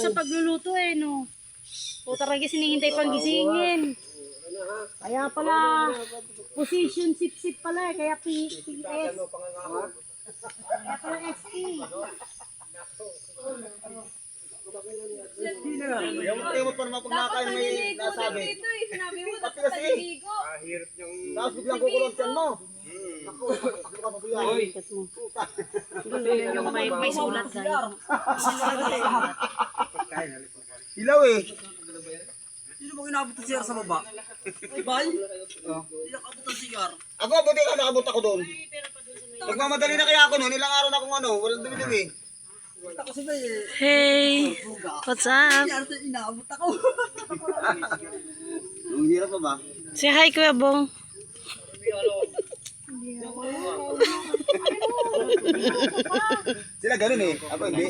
sa pagluluto eh, no? O talaga sinihintay pang gisingin. Kaya pala, position sip-sip pala eh, kaya PS. Kaya pala SP. Yung pa naman pag nakakain may nasabi. Sinabi mo, Pati dapat kasi, naliligo. tapos biglang kukulong tiyan mo. Naku, Yung may sulat guys. ilaw eh. Sino mo inabot ang CR sa baba? Ibay? Hindi nakabot ang CR. Ako, buti ka nakabot ako doon. Nagmamadali na kaya ako noon, ilang araw na akong walang dumi-dumi. Ako si Bay eh. Hey, what's up? Kaya ito inaabot ako. Ang hirap pa ba? Say hi, Kuya Bong. Sila ganun eh, ako hindi.